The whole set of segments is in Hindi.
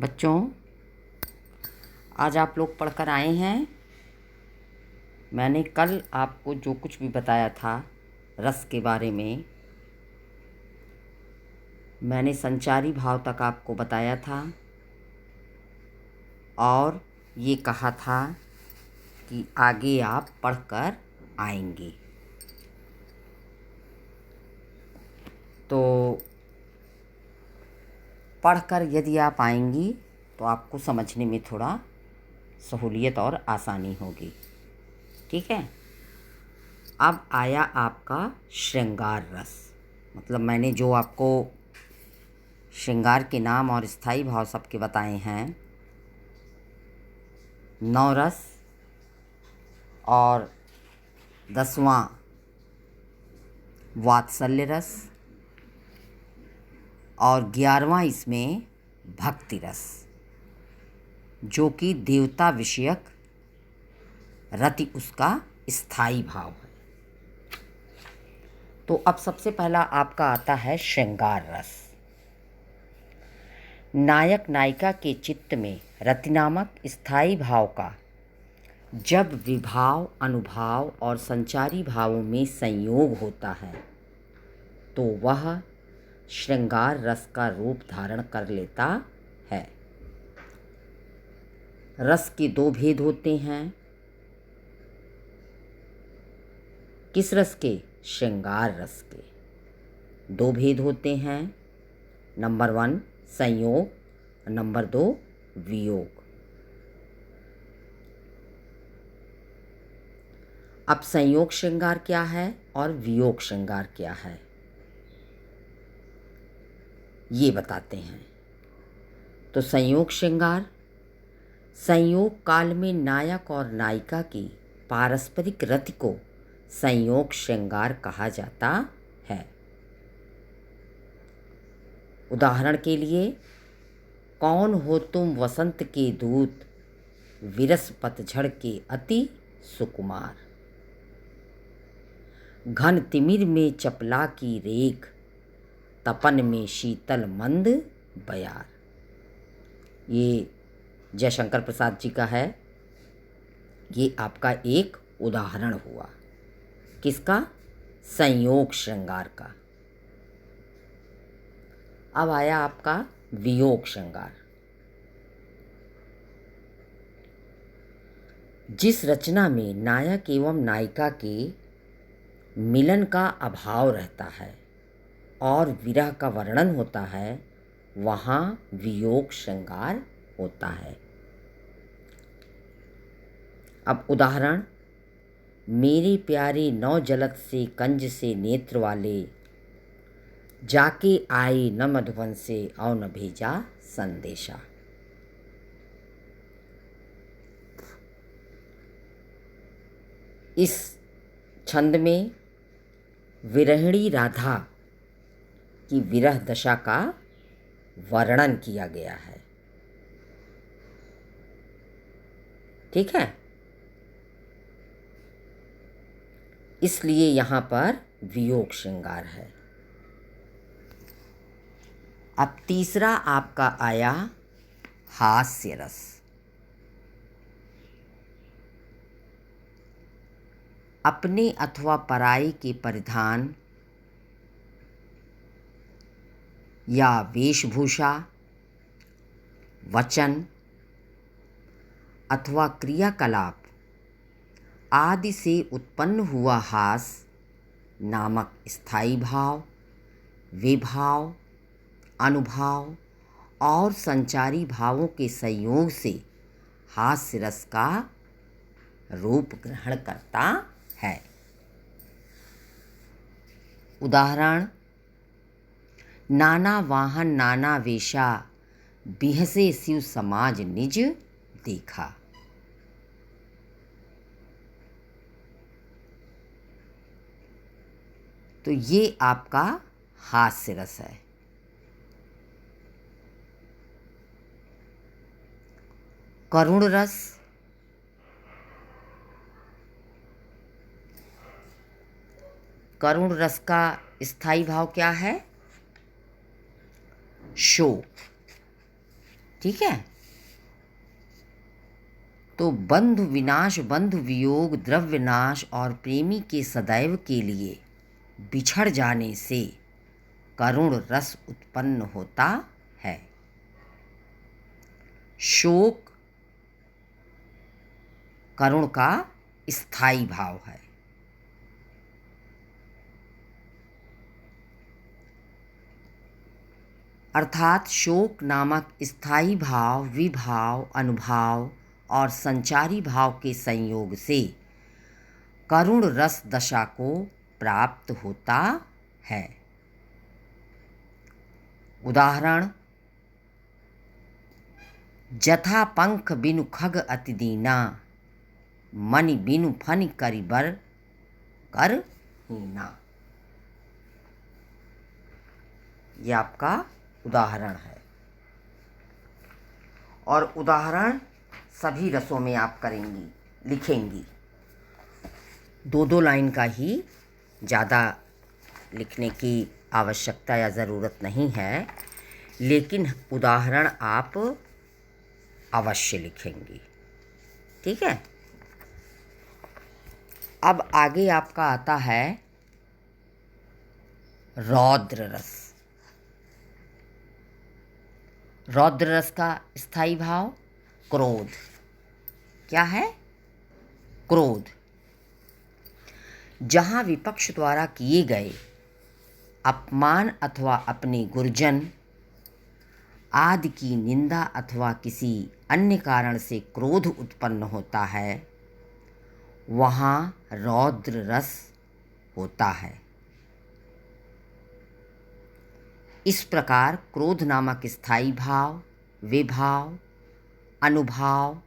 बच्चों, आज आप लोग पढ़कर आए हैं। मैंने कल आपको जो कुछ भी बताया था रस के बारे में, मैंने संचारी भाव तक आपको बताया था और ये कहा था कि आगे आप पढ़कर आएंगे। तो पढ़कर यदि आप आएंगी तो आपको समझने में थोड़ा सहूलियत और आसानी होगी। ठीक है। अब आया आपका श्रृंगार रस। मतलब मैंने जो आपको श्रृंगार के नाम और स्थायी भाव सबके बताए हैं, 9 रस और 10वां वात्सल्य रस और 11वां इसमें भक्ति रस, जो कि देवता विषयक रति उसका स्थायी भाव है। तो अब सबसे पहला आपका आता है श्रृंगार रस। नायक नायिका के चित्त में रति नामक स्थायी भाव का जब विभाव, अनुभाव और संचारी भावों में संयोग होता है तो वह श्रृंगार रस का रूप धारण कर लेता है। रस के 2 भेद होते हैं। किस रस के? श्रृंगार रस के 2 भेद होते हैं। नंबर 1 संयोग, नंबर 2 वियोग। अब संयोग श्रृंगार क्या है और वियोग श्रृंगार क्या है, ये बताते हैं। तो संयोग श्रृंगार, संयोग काल में नायक और नायिका की पारस्परिक रति को संयोग श्रृंगार कहा जाता है। उदाहरण के लिए, कौन हो तुम वसंत के दूत, विरस पतझड़ के अति सुकुमार, घन तिमिर में चपला की रेख, तपन में शीतल मंद बयार। ये जयशंकर प्रसाद जी का है। ये आपका एक उदाहरण हुआ। किसका? संयोग श्रृंगार का। अब आया आपका वियोग श्रृंगार। जिस रचना में नायक एवं नायिका के मिलन का अभाव रहता है और विरह का वर्णन होता है, वहाँ वियोग श्रृंगार होता है। अब उदाहरण, मेरे प्यारे नौ जलत से कंज से नेत्र वाले, जाके आए न मधुबन से और न भेजा संदेशा। इस छंद में विरहिणी राधा की विरह दशा का वर्णन किया गया है। ठीक है। इसलिए यहाँ पर वियोग श्रृंगार है। अब तीसरा आपका आया हास्य रस। अपने अथवा पराई के परिधान या वेशभूषा, वचन अथवा क्रियाकलाप आदि से उत्पन्न हुआ हास नामक स्थायी भाव, विभाव, अनुभाव और संचारी भावों के संयोग से हास्य रस का रूप ग्रहण करता है। उदाहरण, नाना वाहन नाना वेशा, बिहसे शिव समाज निज देखा। तो ये आपका हास्य रस है। करुण रस, करुण रस का स्थायी भाव क्या है? शोक। ठीक है। तो बंधु विनाश, बंधु वियोग, द्रव्य नाश और प्रेमी के सदैव के लिए बिछड़ जाने से करुण रस उत्पन्न होता है। शोक करुण का स्थायी भाव है। अर्थात शोक नामक स्थायी भाव विभाव, अनुभाव और संचारी भाव के संयोग से करुण रस दशा को प्राप्त होता है। उदाहरण, जथा पंख बिनु खग अति दीना, मनि बिनु फनि करिबर कर हीना। ये आपका उदाहरण है। और उदाहरण सभी रसों में आप करेंगी, लिखेंगी। दो दो लाइन का ही, ज़्यादा लिखने की आवश्यकता या ज़रूरत नहीं है, लेकिन उदाहरण आप अवश्य लिखेंगी। ठीक है। अब आगे आपका आता है रौद्र रस। रौद्र रस का स्थायी भाव क्रोध। क्या है? क्रोध। जहाँ विपक्ष द्वारा किए गए अपमान अथवा अपने गुरुजन आदि की निंदा अथवा किसी अन्य कारण से क्रोध उत्पन्न होता है, वहाँ रौद्र रस होता है। इस प्रकार क्रोध नामक स्थायी भाव, विभाव, अनुभाव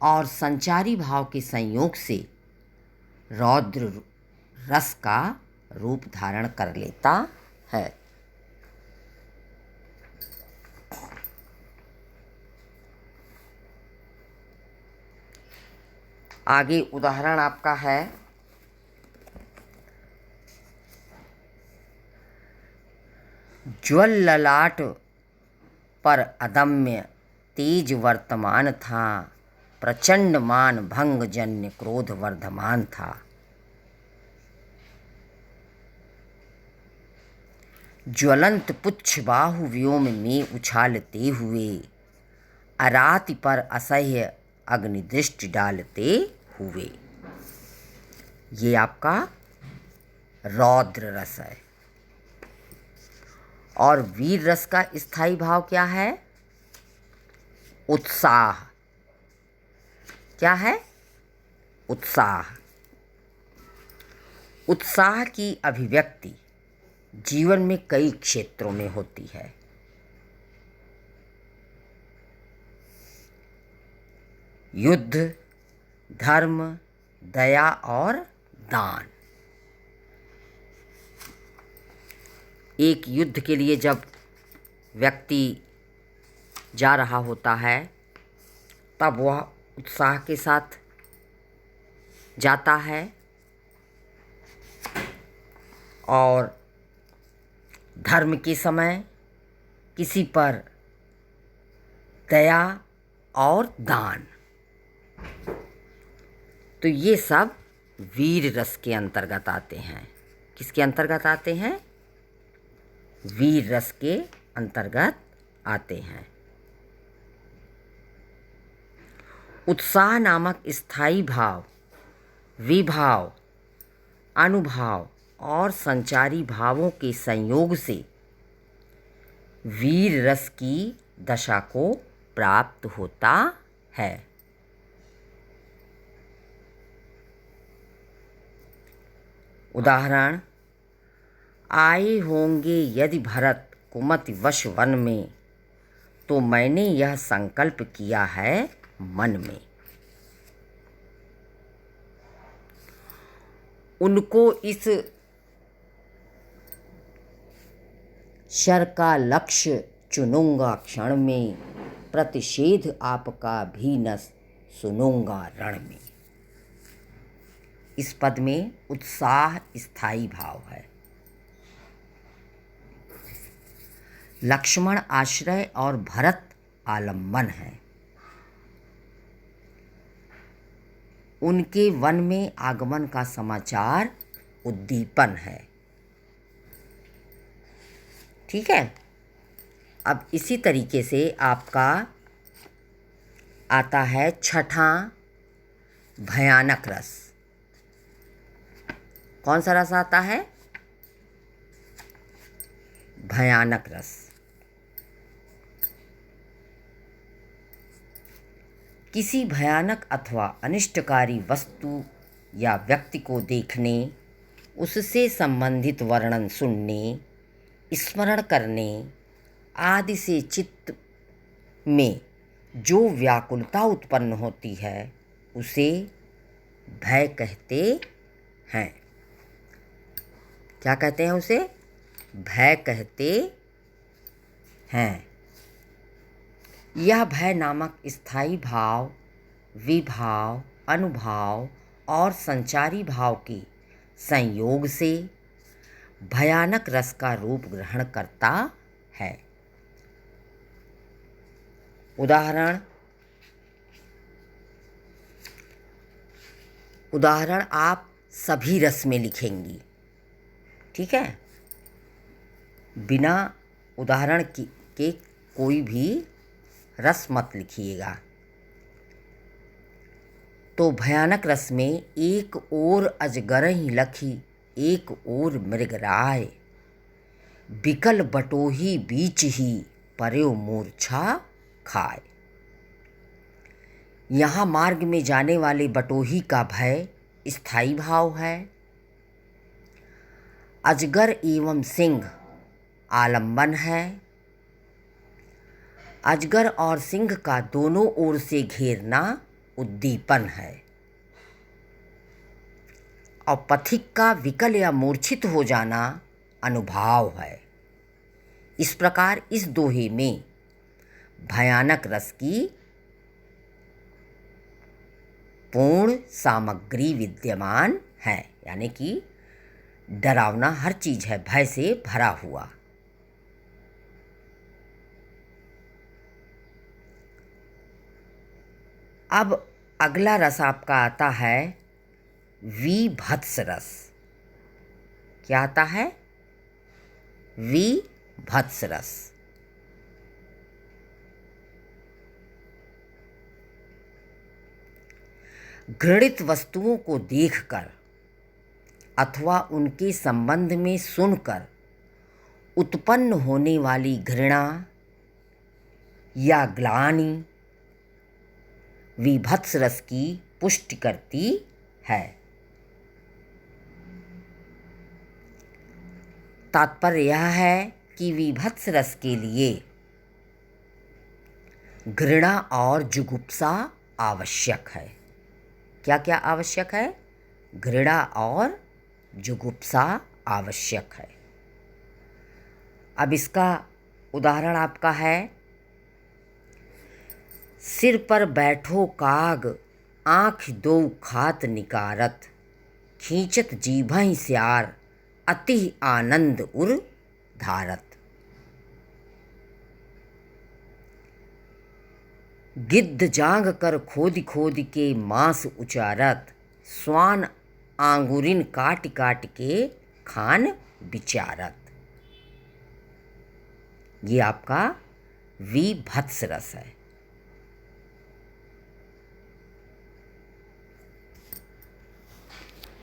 और संचारी भाव के संयोग से रौद्र रस का रूप धारण कर लेता है। आगे उदाहरण आपका है ज्वल ललाट पर अदम्य तेज वर्तमान था, प्रचंड मान भंग जन्य क्रोध वर्धमान था। ज्वलंत पुच्छ बाहु व्योम में उछालते हुए, अराति पर असह्य अग्निदृष्टि डालते हुए। ये आपका रौद्र रस है। और वीर रस का स्थायी भाव क्या है? उत्साह। क्या है? उत्साह। उत्साह की अभिव्यक्ति जीवन में कई क्षेत्रों में होती है। युद्ध, धर्म, दया और दान। एक युद्ध के लिए जब व्यक्ति जा रहा होता है, तब वह उत्साह के साथ जाता है और धर्म के समय किसी पर दया और दान। तो ये सब वीर रस के अंतर्गत आते हैं। किसके अंतर्गत आते हैं? वीर रस के अंतर्गत आते हैं। उत्साह नामक स्थायी भाव, विभाव, अनुभाव और संचारी भावों के संयोग से वीर रस की दशा को प्राप्त होता है। उदाहरण, आए होंगे यदि भरत कुमति वश वन में, तो मैंने यह संकल्प किया है मन में। उनको इस शर का लक्ष्य चुनूंगा क्षण में, प्रतिषेध आपका भी न सुनूंगा रण में। इस पद में उत्साह स्थायी भाव है। लक्ष्मण आश्रय और भरत आलम्बन है। उनके वन में आगमन का समाचार उद्दीपन है। ठीक है। अब इसी तरीके से आपका आता है छठा भयानक रस। कौन सा रस आता है? भयानक रस। किसी भयानक अथवा अनिष्टकारी वस्तु या व्यक्ति को देखने, उससे संबंधित वर्णन सुनने, स्मरण करने आदि से चित्त में जो व्याकुलता उत्पन्न होती है उसे भय कहते हैं। क्या कहते हैं उसे? भय कहते हैं। यह भय नामक स्थायी भाव, विभाव, अनुभाव और संचारी भाव के संयोग से भयानक रस का रूप ग्रहण करता है। उदाहरण आप सभी रस में लिखेंगी। ठीक है। बिना उदाहरण के कोई भी रस मत लिखिएगा। तो भयानक रस में एक ओर अजगरहि लखी, एक ओर मृगराय, बिकल बटोही बीच ही, पर्यो मूर्छा खाए। यहाँ मार्ग में जाने वाले बटोही का भय स्थायी भाव है। अजगर एवं सिंह आलम्बन है। अजगर और सिंह का दोनों ओर से घेरना उद्दीपन है। और पथिक का विकल या मूर्छित हो जाना अनुभाव है। इस प्रकार इस दोहे में भयानक रस की पूर्ण सामग्री विद्यमान है, यानी कि डरावना हर चीज़ है, भय से भरा हुआ। अब अगला रस आपका आता है विभत्स रस। क्या आता है? विभत्स रस। घृणित वस्तुओं को देखकर अथवा उनके संबंध में सुनकर उत्पन्न होने वाली घृणा या ग्लानि विभत्स रस की पुष्टि करती है। तात्पर्य यह है कि विभत्स रस के लिए घृणा और जुगुप्सा आवश्यक है। क्या क्या आवश्यक है? घृणा और जुगुप्सा आवश्यक है। अब इसका उदाहरण आपका है, सिर पर बैठो काग, आँख दो खात निकारत, खींचत जीभहि स्यार, अति आनंद उर धारत। गिद्ध जांग कर खोद खोद के मांस उचारत, स्वान आंगुरिन काट काट के खान विचारत। ये आपका विभत्स रस है।